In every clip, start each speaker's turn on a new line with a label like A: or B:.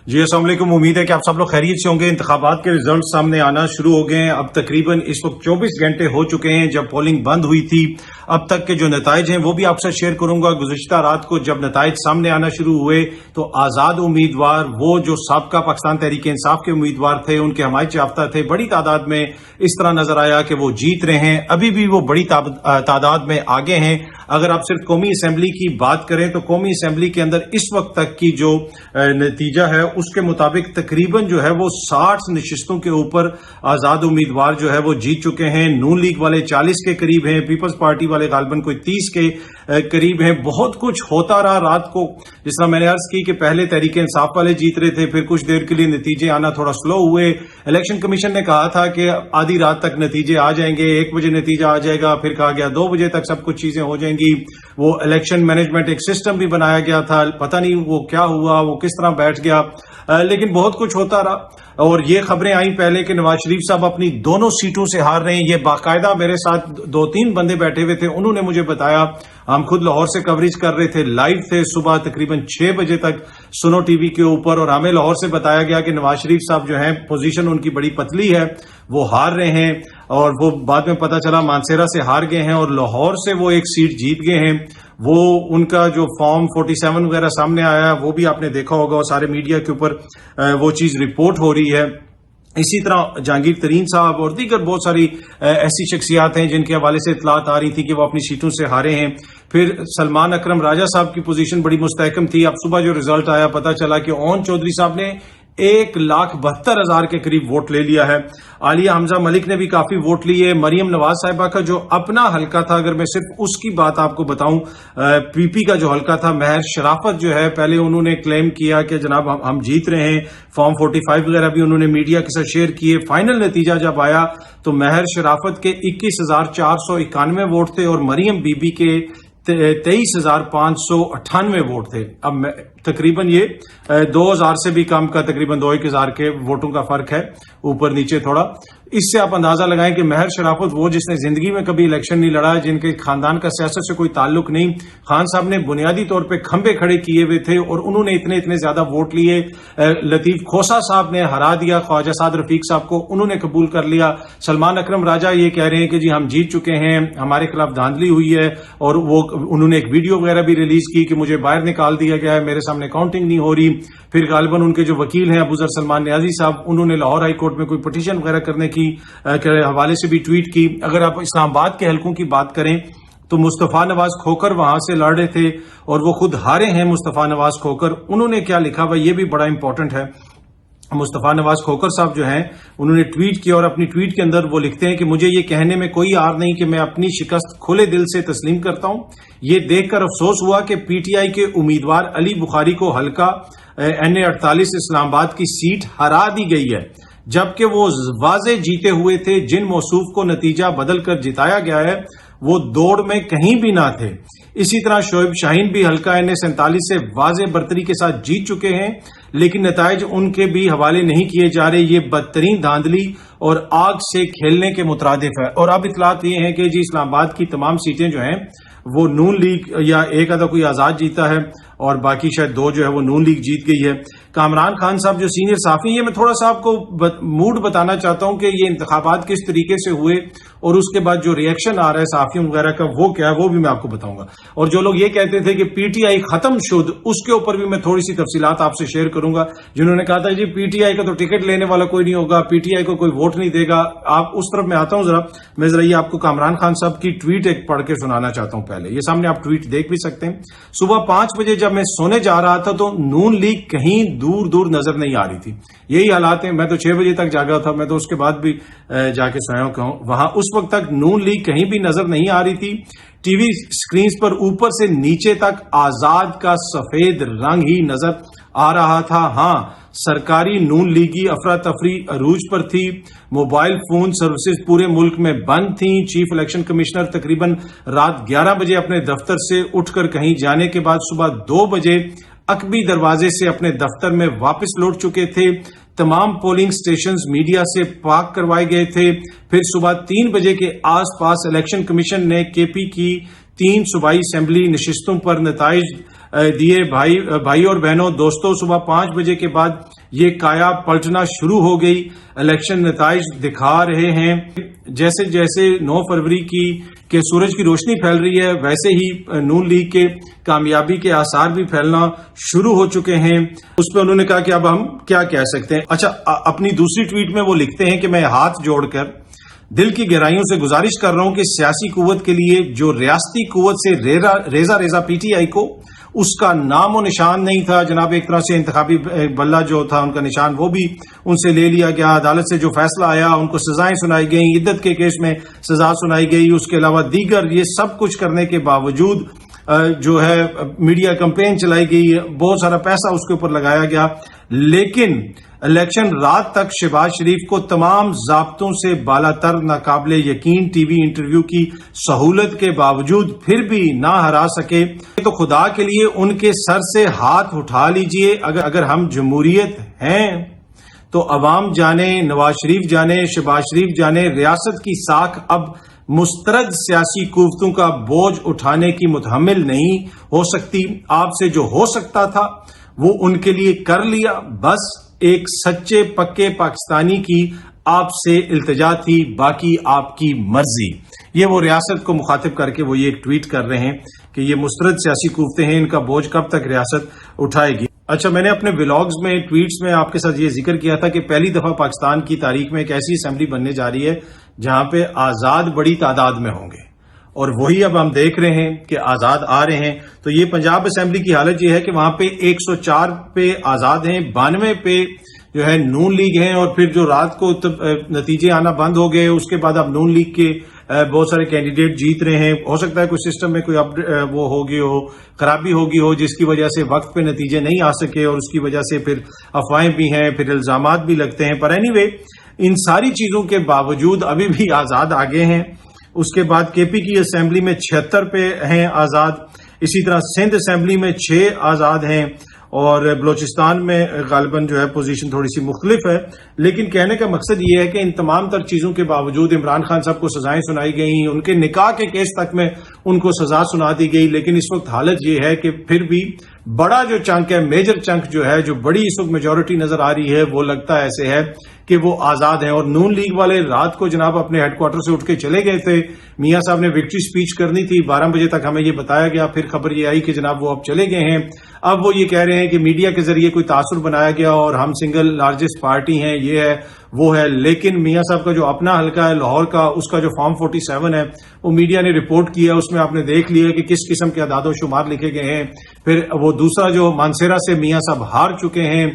A: جی السلام علیکم، امید ہے کہ آپ سب لوگ خیریت سے ہوں گے۔ انتخابات کے رزلٹ سامنے آنا شروع ہو گئے ہیں۔ اب تقریباً اس وقت 24 گھنٹے ہو چکے ہیں جب پولنگ بند ہوئی تھی۔ اب تک کے جو نتائج ہیں وہ بھی آپ سے شیئر کروں گا۔ گزشتہ رات کو جب نتائج سامنے آنا شروع ہوئے تو آزاد امیدوار، وہ جو سابقہ پاکستان تحریک انصاف کے امیدوار تھے، ان کے حمایت یافتہ تھے، بڑی تعداد میں اس طرح نظر آیا کہ وہ جیت رہے ہیں۔ ابھی بھی وہ بڑی تعداد میں آگے ہیں۔ اگر آپ صرف قومی اسمبلی کی بات کریں تو قومی اسمبلی کے اندر اس وقت تک کی جو نتیجہ ہے اس کے مطابق تقریباً جو ہے وہ 60 نشستوں کے اوپر آزاد امیدوار جو ہے وہ جیت چکے ہیں۔ نون لیگ والے 40 کے قریب ہیں، پیپلز پارٹی والے غالباً کوئی 30 کے قریب ہیں۔ بہت کچھ ہوتا رہا رات کو، جس طرح میں نے عرض کی کہ پہلے تحریک انصاف والے جیت رہے تھے، پھر کچھ دیر کے لیے نتیجے آنا تھوڑا سلو ہوئے۔ الیکشن کمیشن نے کہا تھا کہ آدھی رات تک نتیجے آ جائیں گے، 1 بجے نتیجہ آ جائے گا، پھر کہا گیا 2 بجے تک سب کچھ چیزیں ہو جائیں گی۔ وہ الیکشن مینجمنٹ ایک سسٹم بھی بنایا گیا تھا، پتہ نہیں وہ کیا ہوا، وہ کس طرح بیٹھ گیا، لیکن بہت کچھ ہوتا رہا۔ اور یہ خبریں آئیں پہلے کہ نواز شریف صاحب اپنی دونوں سیٹوں سے ہار رہے ہیں۔ یہ باقاعدہ میرے ساتھ 2-3 بندے بیٹھے ہوئے تھے، انہوں نے مجھے بتایا، ہم خود لاہور سے کوریج کر رہے تھے، لائیو تھے صبح تقریباً 6 بجے تک سنو ٹی وی کے اوپر، اور ہمیں لاہور سے بتایا گیا کہ نواز شریف صاحب جو ہیں پوزیشن ان کی بڑی پتلی ہے، وہ ہار رہے ہیں، اور وہ بعد میں پتہ چلا مانسیرا سے ہار گئے ہیں اور لاہور سے وہ ایک سیٹ جیت گئے ہیں۔ وہ ان کا جو فارم 47 وغیرہ سامنے آیا ہے وہ بھی آپ نے دیکھا ہوگا، اور سارے میڈیا کے اوپر وہ چیز رپورٹ ہو رہی ہے۔ اسی طرح جہانگیر ترین صاحب اور دیگر بہت ساری ایسی شخصیات ہیں جن کے حوالے سے اطلاعات آ رہی تھی کہ وہ اپنی سیٹوں سے ہارے ہیں۔ پھر سلمان اکرم راجہ صاحب کی پوزیشن بڑی مستحکم تھی۔ اب صبح جو رزلٹ آیا پتہ چلا کہ اون چودھری صاحب نے 1,72,000 کے قریب ووٹ لے لیا ہے۔ عالیہ حمزہ ملک نے بھی کافی ووٹ لیے۔ مریم نواز صاحبہ کا جو اپنا حلقہ تھا، اگر میں صرف اس کی بات آپ کو بتاؤں، پی پی کا جو حلقہ تھا، مہر شرافت جو ہے، پہلے انہوں نے کلیم کیا کہ جناب ہم جیت رہے ہیں، فارم 45 وغیرہ بھی انہوں نے میڈیا کے ساتھ شیئر کیے۔ فائنل نتیجہ جب آیا تو مہر شرافت کے 21,491 ووٹ تھے اور مریم بی بی کے 23,598 ووٹ تھے۔ اب تقریباً یہ 2,000 سے بھی کم کا، تقریباً 2,000 کے ووٹوں کا فرق ہے، اوپر نیچے تھوڑا۔ اس سے آپ اندازہ لگائیں کہ مہر شرافت وہ جس نے زندگی میں کبھی الیکشن نہیں لڑا، جن کے خاندان کا سیاست سے کوئی تعلق نہیں، خان صاحب نے بنیادی طور پہ کھمبے کھڑے کیے ہوئے تھے اور انہوں نے اتنے زیادہ ووٹ لیے۔ لطیف کھوسا صاحب نے ہرا دیا خواجہ سعد رفیق صاحب کو، انہوں نے قبول کر لیا۔ سلمان اکرم راجہ یہ کہہ رہے ہیں کہ جی ہم جیت چکے ہیں، ہمارے خلاف دھاندلی ہوئی ہے، اور وہ انہوں نے ایک ویڈیو وغیرہ بھی ریلیز کی کہ مجھے باہر نکال دیا گیا ہے، میرے سامنے کاؤنٹنگ نہیں ہو رہی۔ پھر غالباً ان کے جو وکیل ہیں ابو ذر سلمان نیازی صاحب، انہوں نے لاہور ہائی کورٹ میں کوئی پٹیشن وغیرہ کرنے کی حوالے سے بھی ٹویٹ کی۔ اگر آپ اسلام آباد کے حلقوں کی بات کریں تو مصطفیٰ نواز کھوکر وہاں سے لڑ رہے تھے اور وہ خود ہارے ہیں۔ مصطفیٰ نواز کھوکر، انہوں نے کیا لکھا ہوا یہ بھی بڑا امپورٹنٹ ہے۔ مصطفیٰ نواز کھوکر صاحب جو ہیں انہوں نے ٹویٹ کیا، اور اپنی ٹویٹ کے اندر وہ لکھتے ہیں کہ مجھے یہ کہنے میں کوئی عار نہیں کہ میں اپنی شکست کھلے دل سے تسلیم کرتا ہوں۔ یہ دیکھ کر افسوس ہوا کہ پی ٹی آئی کے امیدوار علی بخاری کو حلقہ NA 48 اسلام آباد کی سیٹ ہرا دی گئی ہے، جبکہ وہ واضح جیتے ہوئے تھے۔ جن موصوف کو نتیجہ بدل کر جتایا گیا ہے وہ دوڑ میں کہیں بھی نہ تھے۔ اسی طرح شعیب شاہین بھی حلقہ NA 47 سے واضح برتری کے ساتھ جیت چکے ہیں، لیکن نتائج ان کے بھی حوالے نہیں کیے جا رہے۔ یہ بدترین دھاندلی اور آگ سے کھیلنے کے مترادف ہے۔ اور اب اطلاعات یہ ہیں کہ جی اسلام آباد کی تمام سیٹیں جو ہیں وہ نون لیگ یا ایک آدھا کوئی آزاد جیتا ہے، اور باقی شاید 2 جو ہے وہ نون لیگ جیت گئی ہے۔ کامران خان صاحب جو سینئر صحافی ہیں، یہ میں تھوڑا سا آپ کو موڈ بتانا چاہتا ہوں کہ یہ انتخابات کس طریقے سے ہوئے اور اس کے بعد جو ریئیکشن آ رہا ہے صحافیوں وغیرہ کا وہ کیا ہے، وہ بھی میں آپ کو بتاؤں گا۔ اور جو لوگ یہ کہتے تھے کہ پی ٹی آئی ختم شد، اس کے اوپر بھی میں تھوڑی سی تفصیلات آپ سے شیئر کروں گا۔ جنہوں نے کہا تھا جی پی ٹی آئی کا تو ٹکٹ لینے والا کوئی نہیں ہوگا، پی ٹی آئی کو کوئی ووٹ نہیں دے گا، آپ اس طرف میں آتا ہوں۔ میں یہ آپ کو کامران خان صاحب کی ٹویٹ ایک پڑھ کے سنانا چاہتا ہوں۔ پہلے یہ سامنے آپ ٹویٹ دیکھ بھی سکتے ہیں۔ صبح 5 بجے جب میں سونے جا رہا تھا تو نون لیگ کہیں دور دور نظر نہیں آ رہی تھی۔ یہی حالات ہیں، میں تو 6 بجے تک جاگا تھا، میں تو اس کے بعد بھی جا کے سویا ہوں۔ وہاں اس وقت تک نون لیگ کہیں بھی نظر نہیں آ رہی تھی۔ ٹی وی سکرینز پر اوپر سے نیچے تک آزاد کا سفید رنگ ہی نظر آ رہا تھا۔ ہاں، سرکاری نون لیگی افراتفری عروج پر تھی۔ موبائل فون سروسز پورے ملک میں بند تھیں۔ چیف الیکشن کمشنر تقریباً رات 11 بجے اپنے دفتر سے اٹھ کر کہیں جانے کے بعد صبح 2 بجے عقبی دروازے سے اپنے دفتر میں واپس لوٹ چکے تھے۔ تمام پولنگ سٹیشنز میڈیا سے پاک کروائے گئے تھے۔ پھر صبح 3 بجے کے آس پاس الیکشن کمیشن نے کے پی کی 3 صوبائی اسمبلی نشستوں پر نتائج دیے. بھائی اور بہنوں دوستوں، صبح 5 بجے کے بعد یہ کایا پلٹنا شروع ہو گئی. الیکشن نتائج دکھا رہے ہیں جیسے جیسے 9 فروری کے سورج کی روشنی پھیل رہی ہے، ویسے ہی نون لیگ کے کامیابی کے آثار بھی پھیلنا شروع ہو چکے ہیں. اس پہ انہوں نے کہا کہ اب ہم کیا کہہ سکتے ہیں. اچھا، اپنی دوسری ٹویٹ میں وہ لکھتے ہیں کہ میں ہاتھ جوڑ کر دل کی گہرائیوں سے گزارش کر رہا ہوں کہ سیاسی قوت کے لیے جو ریاستی قوت سے ریزہ پی ٹی آئی کو اس کا نام و نشان نہیں تھا. جناب ایک طرح سے انتخابی بلہ جو تھا ان کا نشان وہ بھی ان سے لے لیا گیا. عدالت سے جو فیصلہ آیا ان کو سزائیں سنائی گئیں، عدت کے کیس میں سزا سنائی گئی. اس کے علاوہ دیگر یہ سب کچھ کرنے کے باوجود جو ہے میڈیا کمپین چلائی گئی، بہت سارا پیسہ اس کے اوپر لگایا گیا، لیکن الیکشن رات تک شہباز شریف کو تمام ضابطوں سے بالا تر ناقابل یقین ٹی وی انٹرویو کی سہولت کے باوجود پھر بھی نہ ہرا سکے. تو خدا کے لیے ان کے سر سے ہاتھ اٹھا لیجئے. اگر ہم جمہوریت ہیں تو عوام جانے، نواز شریف جانے، شہباز شریف جانے، ریاست کی ساکھ اب مسترد سیاسی قوتوں کا بوجھ اٹھانے کی متحمل نہیں ہو سکتی. آپ سے جو ہو سکتا تھا وہ ان کے لیے کر لیا. بس ایک سچے پکے پاکستانی کی آپ سے التجا تھی، باقی آپ کی مرضی. یہ وہ ریاست کو مخاطب کر کے وہ یہ ایک ٹویٹ کر رہے ہیں کہ یہ مسترد سیاسی قوتیں ہیں، ان کا بوجھ کب تک ریاست اٹھائے گی. اچھا، میں نے اپنے ولاگز میں، ٹویٹس میں آپ کے ساتھ یہ ذکر کیا تھا کہ پہلی دفعہ پاکستان کی تاریخ میں ایک ایسی اسمبلی بننے جا رہی ہے جہاں پہ آزاد بڑی تعداد میں ہوں گے، اور وہی اب ہم دیکھ رہے ہیں کہ آزاد آ رہے ہیں. تو یہ پنجاب اسمبلی کی حالت یہ ہے کہ وہاں پہ 104 پہ آزاد ہیں، 92 پہ جو ہے نون لیگ ہیں، اور پھر جو رات کو نتیجے آنا بند ہو گئے اس کے بعد اب نون لیگ کے بہت سارے کینڈیڈیٹ جیت رہے ہیں. ہو سکتا ہے کوئی سسٹم میں کوئی وہ ہوگی ہو، خرابی ہوگی ہو، جس کی وجہ سے وقت پہ نتیجے نہیں آ سکے، اور اس کی وجہ سے پھر افواہیں بھی ہیں، پھر الزامات بھی لگتے ہیں. پر اینی وے، ان ساری چیزوں کے باوجود ابھی بھی آزاد آگے ہیں. اس کے بعد کے پی کی اسمبلی میں 76 پہ ہیں آزاد. اسی طرح سندھ اسمبلی میں 6 آزاد ہیں، اور بلوچستان میں غالباً جو ہے پوزیشن تھوڑی سی مختلف ہے. لیکن کہنے کا مقصد یہ ہے کہ ان تمام تر چیزوں کے باوجود عمران خان صاحب کو سزائیں سنائی گئیں، ان کے نکاح کے کیس تک میں ان کو سزا سنا دی گئی. لیکن اس وقت حالت یہ ہے کہ پھر بھی بڑا جو چنک ہے، میجر چنک جو ہے، جو بڑی اس وقت میجورٹی نظر آ رہی ہے، وہ لگتا ایسے ہے کہ وہ آزاد ہیں. اور نون لیگ والے رات کو جناب اپنے ہیڈ کوارٹر سے اٹھ کے چلے گئے تھے. میاں صاحب نے وکٹری سپیچ کرنی تھی، 12 بجے تک ہمیں یہ بتایا گیا، پھر خبر یہ آئی کہ جناب وہ اب چلے گئے ہیں. اب وہ یہ کہہ رہے ہیں کہ میڈیا کے ذریعے کوئی تاثر بنایا گیا اور ہم سنگل لارجسٹ پارٹی ہیں، یہ ہے وہ ہے. لیکن میاں صاحب کا جو اپنا حلقہ ہے لاہور کا، اس کا جو فارم 47 ہے وہ میڈیا نے رپورٹ کیا، اس میں آپ نے دیکھ لیا کہ کس قسم کے اعداد و شمار لکھے گئے ہیں. پھر وہ دوسرا جو مانسیرا سے میاں صاحب ہار چکے ہیں.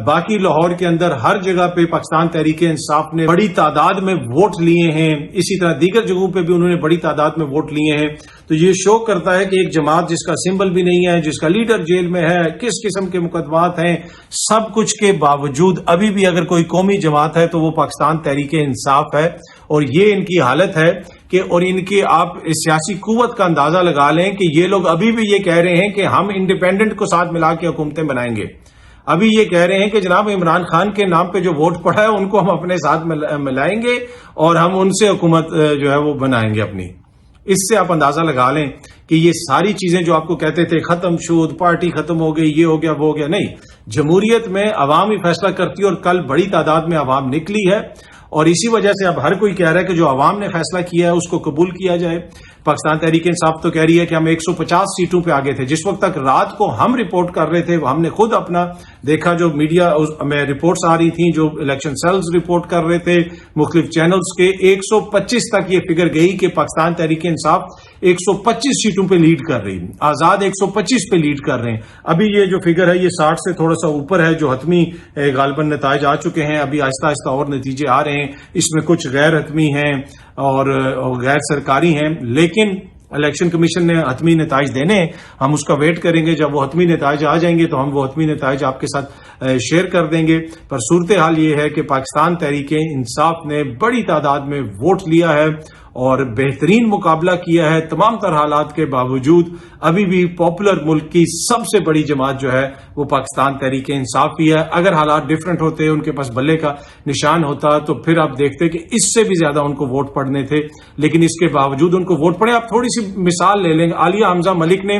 A: باقی لاہور کے اندر ہر جگہ پہ پاکستان تحریک انصاف نے بڑی تعداد میں ووٹ لیے ہیں. اسی طرح دیگر جگہوں پہ بھی انہوں نے بڑی تعداد میں ووٹ لیے ہیں. تو یہ شو کرتا ہے کہ ایک جماعت جس کا سمبل بھی نہیں ہے، جس کا لیڈر جیل میں ہے، کس قسم کے مقدمات ہیں، سب کچھ کے باوجود ابھی بھی اگر کوئی قومی جماعت ہے تو وہ پاکستان تحریک انصاف ہے. اور یہ ان کی حالت ہے کہ، اور ان کی آپ سیاسی قوت کا اندازہ لگا لیں کہ یہ لوگ ابھی بھی یہ کہہ رہے ہیں کہ ہم انڈیپینڈنٹ کو ساتھ ملا کے حکومتیں بنائیں گے. ابھی یہ کہہ رہے ہیں کہ جناب عمران خان کے نام پہ جو ووٹ پڑا ہے ان کو ہم اپنے ساتھ ملائیں گے اور ہم ان سے حکومت جو ہے وہ بنائیں گے اپنی. اس سے آپ اندازہ لگا لیں کہ یہ ساری چیزیں جو آپ کو کہتے تھے ختم شود، پارٹی ختم ہو گئی، یہ ہو گیا وہ ہو گیا، نہیں. جمہوریت میں عوام ہی فیصلہ کرتی ہے، اور کل بڑی تعداد میں عوام نکلی ہے. اور اسی وجہ سے اب ہر کوئی کہہ رہا ہے کہ جو عوام نے فیصلہ کیا ہے اس کو قبول کیا جائے. پاکستان تحریک انصاف تو کہہ رہی ہے کہ ہم 150 سیٹوں پہ آگے تھے. جس وقت تک رات کو ہم رپورٹ کر رہے تھے، ہم نے خود اپنا دیکھا، جو میڈیا میں رپورٹس آ رہی تھیں، جو الیکشن سیلز رپورٹ کر رہے تھے مختلف چینلز کے، 125 تک یہ فگر گئی کہ پاکستان تحریک انصاف 125 سیٹوں پہ لیڈ کر رہی، آزاد 125 پہ لیڈ کر رہے ہیں. ابھی یہ جو فگر ہے یہ 60 سے تھوڑا سا اوپر ہے، جو حتمی غالباً نتائج آ چکے ہیں. ابھی آہستہ آہستہ اور نتیجے آ رہے ہیں، اس میں کچھ غیر حتمی ہیں اور غیر سرکاری ہیں. لیکن الیکشن کمیشن نے حتمی نتائج دینے، ہم اس کا ویٹ کریں گے. جب وہ حتمی نتائج آ جائیں گے تو ہم وہ حتمی نتائج آپ کے ساتھ شیئر کر دیں گے. پر صورتحال یہ ہے کہ پاکستان تحریک انصاف نے بڑی تعداد میں ووٹ لیا ہے اور بہترین مقابلہ کیا ہے. تمام تر حالات کے باوجود ابھی بھی پاپولر ملک کی سب سے بڑی جماعت جو ہے وہ پاکستان تحریک انصاف ہی ہے. اگر حالات ڈیفرنٹ ہوتے، ان کے پاس بلے کا نشان ہوتا، تو پھر آپ دیکھتے کہ اس سے بھی زیادہ ان کو ووٹ پڑنے تھے. لیکن اس کے باوجود ان کو ووٹ پڑے. آپ تھوڑی سی مثال لے لیں، عالیہ حمزہ ملک نے